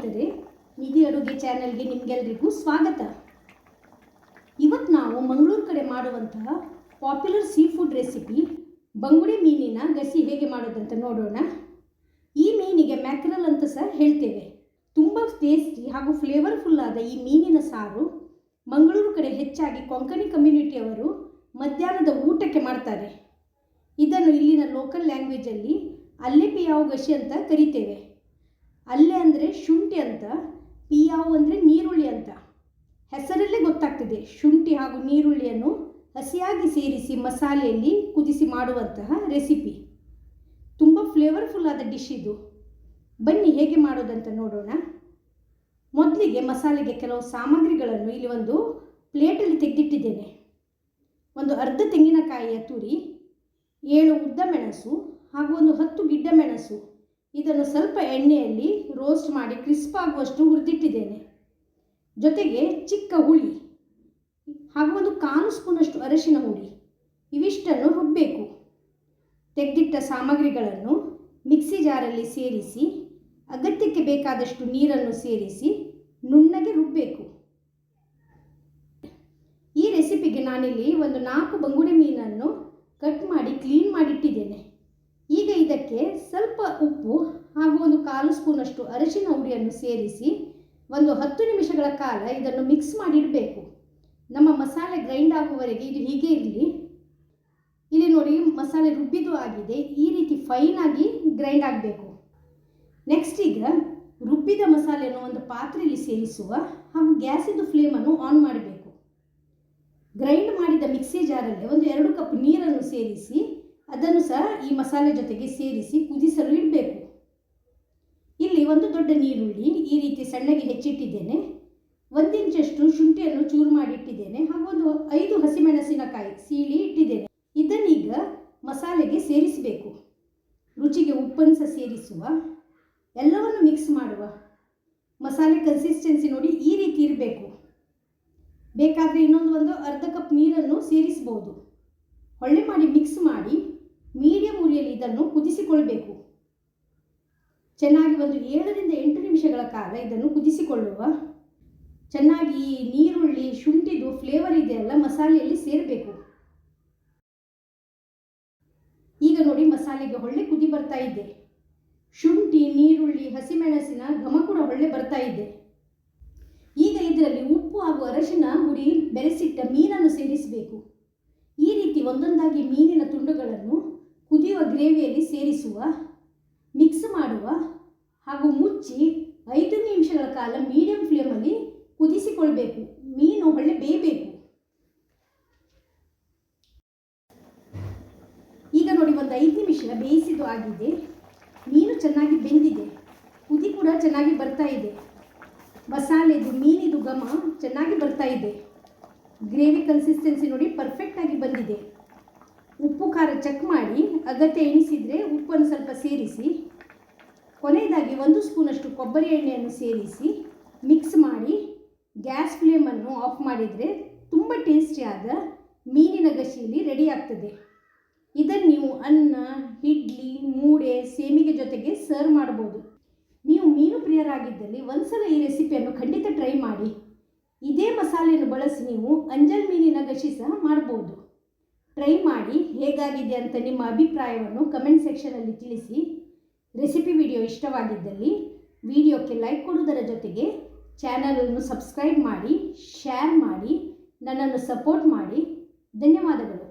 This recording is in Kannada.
ಸ್ನೇಹಿತರೆ, ನಿಧಿ ಅಡುಗೆ ಚಾನೆಲ್ಗೆ ನಿಮಗೆಲ್ಲರಿಗೂ ಸ್ವಾಗತ. ಇವತ್ತು ನಾವು ಮಂಗಳೂರು ಕಡೆ ಮಾಡುವಂತಹ ಪಾಪ್ಯುಲರ್ ಸೀ ಫುಡ್ ರೆಸಿಪಿ ಬಂಗುಡೆ ಮೀನಿನ ಗಸಿ ಹೇಗೆ ಮಾಡೋದಂತ ನೋಡೋಣ. ಈ ಮೀನಿಗೆ ಮ್ಯಾಕ್ರಲ್ ಅಂತ ಸಹ ಹೇಳ್ತೇವೆ. ತುಂಬ ಟೇಸ್ಟಿ ಹಾಗೂ ಫ್ಲೇವರ್ಫುಲ್ ಆದ ಈ ಮೀನಿನ ಸಾರು ಮಂಗಳೂರು ಕಡೆ ಹೆಚ್ಚಾಗಿ ಕೊಂಕಣಿ ಕಮ್ಯುನಿಟಿಯವರು ಮಧ್ಯಾಹ್ನದ ಊಟಕ್ಕೆ ಮಾಡ್ತಾರೆ. ಇದನ್ನು ಇಲ್ಲಿನ ಲೋಕಲ್ ಲ್ಯಾಂಗ್ವೇಜಲ್ಲಿ ಅಲ್ಲೆ ಪಿಯಾವು ಗಸಿ ಅಂತ ಕರಿತೇವೆ. ಅಲ್ಲೆ ಅಂದರೆ ಶುಂಠಿ ಅಂತ, ಪಿಯಾವು ಅಂದರೆ ನೀರುಳ್ಳಿ ಅಂತ. ಹೆಸರಲ್ಲೇ ಗೊತ್ತಾಗ್ತದೆ, ಶುಂಠಿ ಹಾಗೂ ನೀರುಳ್ಳಿಯನ್ನು ಹಸಿಯಾಗಿ ಸೇರಿಸಿ ಮಸಾಲೆಯಲ್ಲಿ ಕುದಿಸಿ ಮಾಡುವಂತಹ ರೆಸಿಪಿ. ತುಂಬ ಫ್ಲೇವರ್ಫುಲ್ ಆದ ಡಿಶ್ ಇದು. ಬನ್ನಿ ಹೇಗೆ ಮಾಡೋದಂತ ನೋಡೋಣ. ಮೊದಲಿಗೆ ಮಸಾಲೆಗೆ ಕೆಲವು ಸಾಮಗ್ರಿಗಳನ್ನು ಇಲ್ಲಿ ಒಂದು ಪ್ಲೇಟಲ್ಲಿ ತೆಗೆದಿಟ್ಟಿದ್ದೇನೆ. ಒಂದು ಅರ್ಧ ತೆಂಗಿನಕಾಯಿಯ ತುರಿ, 7 ಉದ್ದ ಮೆಣಸು ಹಾಗೂ ಒಂದು 10 ಗಿಡ್ಡ ಮೆಣಸು. ಇದನ್ನು ಸ್ವಲ್ಪ ಎಣ್ಣೆಯಲ್ಲಿ ರೋಸ್ಟ್ ಮಾಡಿ ಕ್ರಿಸ್ಪ್ ಆಗುವಷ್ಟು ಹುರಿದಿಟ್ಟಿದ್ದೇನೆ. ಜೊತೆಗೆ ಚಿಕ್ಕ ಹುಳಿ ಹಾಗೂ ಒಂದು 1/4 ಸ್ಪೂನಷ್ಟು ಅರಿಶಿನ ಹುಡಿ. ಇವಿಷ್ಟನ್ನು ರುಬ್ಬಬೇಕು. ತೆಗೆದಿಟ್ಟ ಸಾಮಗ್ರಿಗಳನ್ನು ಮಿಕ್ಸಿ ಜಾರಲ್ಲಿ ಸೇರಿಸಿ ಅಗತ್ಯಕ್ಕೆ ಬೇಕಾದಷ್ಟು ನೀರನ್ನು ಸೇರಿಸಿ ನುಣ್ಣಗೆ ರುಬ್ಬಬೇಕು. ಈ ರೆಸಿಪಿಗೆ ನಾನಿಲ್ಲಿ ಒಂದು 4 ಬಂಗುಡೆ ಮೀನನ್ನು ಕಟ್ ಮಾಡಿ ಕ್ಲೀನ್ ಮಾಡಿಟ್ಟಿದ್ದೇನೆ. ಈಗ ಇದಕ್ಕೆ ಸ್ವಲ್ಪ ಉಪ್ಪು ಹಾಗೂ ಒಂದು 1/4 ಸ್ಪೂನಷ್ಟು ಅರಿಶಿನ ಹುಡಿಯನ್ನು ಸೇರಿಸಿ ಒಂದು 10 ನಿಮಿಷಗಳ ಕಾಲ ಇದನ್ನು ಮಿಕ್ಸ್ ಮಾಡಿ ಇಡಬೇಕು. ನಮ್ಮ ಮಸಾಲೆ ಗ್ರೈಂಡ್ ಆಗುವವರೆಗೆ ಇದು ಹೀಗೆ ಇರಲಿ. ಇಲ್ಲಿ ನೋಡಿ, ಮಸಾಲೆ ರುಬ್ಬಿದ್ದು ಆಗಿದೆ. ಈ ರೀತಿ ಫೈನಾಗಿ ಗ್ರೈಂಡ್ ಆಗಬೇಕು. ನೆಕ್ಸ್ಟ್ ಈಗ ರುಬ್ಬಿದ ಮಸಾಲೆಯನ್ನು ಒಂದು ಪಾತ್ರೆಯಲ್ಲಿ ಸೇರಿಸುವ ಹಾಗೂ ಗ್ಯಾಸಿದ್ದು ಫ್ಲೇಮನ್ನು ಆನ್ ಮಾಡಬೇಕು. ಗ್ರೈಂಡ್ ಮಾಡಿದ ಮಿಕ್ಸಿ ಜಾರಲ್ಲಿ ಒಂದು 2 ಕಪ್ ನೀರನ್ನು ಸೇರಿಸಿ ಅದನ್ನು ಸಹ ಈ ಮಸಾಲೆ ಜೊತೆಗೆ ಸೇರಿಸಿ ಕುದಿಸಲು ಇಡಬೇಕು. ಇಲ್ಲಿ ಒಂದು ದೊಡ್ಡ ನೀರುಳ್ಳಿ ಈ ರೀತಿ ಸಣ್ಣಗೆ ಹೆಚ್ಚಿಟ್ಟಿದ್ದೇನೆ. 1 ಇಂಚಷ್ಟು ಶುಂಠಿಯನ್ನು ಚೂರು ಮಾಡಿಟ್ಟಿದ್ದೇನೆ ಹಾಗೂ ಒಂದು 5 ಹಸಿಮೆಣಸಿನಕಾಯಿ ಸೀಳಿ ಇಟ್ಟಿದ್ದೇನೆ. ಇದನ್ನೀಗ ಮಸಾಲೆಗೆ ಸೇರಿಸಬೇಕು. ರುಚಿಗೆ ಉಪ್ಪನ್ನು ಸಹ ಸೇರಿಸುವ, ಎಲ್ಲವನ್ನು ಮಿಕ್ಸ್ ಮಾಡುವ. ಮಸಾಲೆ ಕನ್ಸಿಸ್ಟೆನ್ಸಿ ನೋಡಿ ಈ ರೀತಿ ಇರಬೇಕು. ಬೇಕಾದರೆ ಇನ್ನೊಂದು ಅರ್ಧ ಕಪ್ ನೀರನ್ನು ಸೇರಿಸ್ಬೋದು. ಒಳ್ಳೆ ಮಾಡಿ ಮಿಕ್ಸ್ ಮಾಡಿ ಮೀಡಿಯಂ ಉರಿಯಲ್ಲಿ ಇದನ್ನು ಕುದಿಸಿಕೊಳ್ಬೇಕು. ಚೆನ್ನಾಗಿ ಒಂದು 7ರಿಂದ 8 ನಿಮಿಷಗಳ ಕಾಲ ಇದನ್ನು ಕುದಿಸಿಕೊಳ್ಳುವ. ಚೆನ್ನಾಗಿ ಈ ನೀರುಳ್ಳಿ ಶುಂಠಿದು ಫ್ಲೇವರ್ ಇದೆಯಲ್ಲ ಮಸಾಲೆಯಲ್ಲಿ ಸೇರಬೇಕು. ಈಗ ನೋಡಿ, ಮಸಾಲೆಗೆ ಒಳ್ಳೆ ಕುದಿ ಬರ್ತಾ ಇದೆ. ಶುಂಠಿ, ನೀರುಳ್ಳಿ, ಹಸಿಮೆಣಸಿನ ಘಮ ಕೂಡ ಒಳ್ಳೆ ಬರ್ತಾ ಇದೆ. ಈಗ ಇದರಲ್ಲಿ ಉಪ್ಪು ಹಾಗೂ ಅರಿಶಿನ ಹುಡಿ ಬೆರೆಸಿಟ್ಟ ಮೀನನ್ನು ಸೇರಿಸಬೇಕು. ಈ ರೀತಿ ಒಂದೊಂದಾಗಿ ಮೀನಿನ ತುಂಡುಗಳನ್ನು ಕುದಿಯುವ ಗ್ರೇವಿಯಲ್ಲಿ ಸೇರಿಸುವ, ಮಿಕ್ಸ್ ಮಾಡುವ ಹಾಗೂ ಮುಚ್ಚಿ 5 ನಿಮಿಷಗಳ ಕಾಲ ಮೀಡಿಯಂ ಫ್ಲೇಮಲ್ಲಿ ಕುದಿಸಿಕೊಳ್ಬೇಕು. ಮೀನು ಒಳ್ಳೆ ಬೇಯಬೇಕು. ಈಗ ನೋಡಿ, ಒಂದು 5 ನಿಮಿಷ ಬೇಯಿಸಿದ್ದು ಆಗಿದೆ. ಮೀನು ಚೆನ್ನಾಗಿ ಬೆಂದಿದೆ. ಕುದಿ ಕೂಡ ಚೆನ್ನಾಗಿ ಬರ್ತಾ ಇದೆ. ಮಸಾಲೆದು ಮೀನಿದು ಘಮ ಚೆನ್ನಾಗಿ ಬರ್ತಾ ಇದೆ. ಗ್ರೇವಿ ಕನ್ಸಿಸ್ಟೆನ್ಸಿ ನೋಡಿ ಪರ್ಫೆಕ್ಟಾಗಿ ಬಂದಿದೆ. ಉಪ್ಪು ಖಾರ ಚೆಕ್ ಮಾಡಿ ಅಗತ್ಯ ಎಣಿಸಿದರೆ ಉಪ್ಪನ್ನು ಸ್ವಲ್ಪ ಸೇರಿಸಿ. ಕೊನೆಯದಾಗಿ 1 ಸ್ಪೂನಷ್ಟು ಕೊಬ್ಬರಿ ಎಣ್ಣೆಯನ್ನು ಸೇರಿಸಿ ಮಿಕ್ಸ್ ಮಾಡಿ ಗ್ಯಾಸ್ ಫ್ಲೇಮನ್ನು ಆಫ್ ಮಾಡಿದರೆ ತುಂಬ ಟೇಸ್ಟಿಯಾದ ಮೀನಿನ ಗಸಿಯಲ್ಲಿ ರೆಡಿ ಆಗ್ತದೆ. ಇದನ್ನು ನೀವು ಅನ್ನ, ಇಡ್ಲಿ, ಮೂಡೆ, ಸೇಮಿಗೆ ಜೊತೆಗೆ ಸರ್ವ್ ಮಾಡ್ಬೋದು. ನೀವು ಮೀನು ಪ್ರಿಯರಾಗಿದ್ದಲ್ಲಿ ಒಂದ್ಸಲ ಈ ರೆಸಿಪಿಯನ್ನು ಖಂಡಿತ ಟ್ರೈ ಮಾಡಿ. ಇದೇ ಮಸಾಲೆಯನ್ನು ಬಳಸಿ ನೀವು ಅಂಜಲ್ ಮೀನಿನ ಗಸಿ ಸಹ ಮಾಡ್ಬೋದು. ಟ್ರೈ ಮಾಡಿ ಹೇಗಾಗಿದೆ ಅಂತ ನಿಮ್ಮ ಅಭಿಪ್ರಾಯವನ್ನು ಕಮೆಂಟ್ ಸೆಕ್ಷನಲ್ಲಿ ತಿಳಿಸಿ. ರೆಸಿಪಿ ವಿಡಿಯೋ ಇಷ್ಟವಾಗಿದ್ದಲ್ಲಿ ವಿಡಿಯೋಕ್ಕೆ ಲೈಕ್ ಕೊಡುವುದರ ಜೊತೆಗೆ ಚಾನಲನ್ನು ಸಬ್ಸ್ಕ್ರೈಬ್ ಮಾಡಿ, ಶೇರ್ ಮಾಡಿ, ನನ್ನನ್ನು ಸಪೋರ್ಟ್ ಮಾಡಿ. ಧನ್ಯವಾದಗಳು.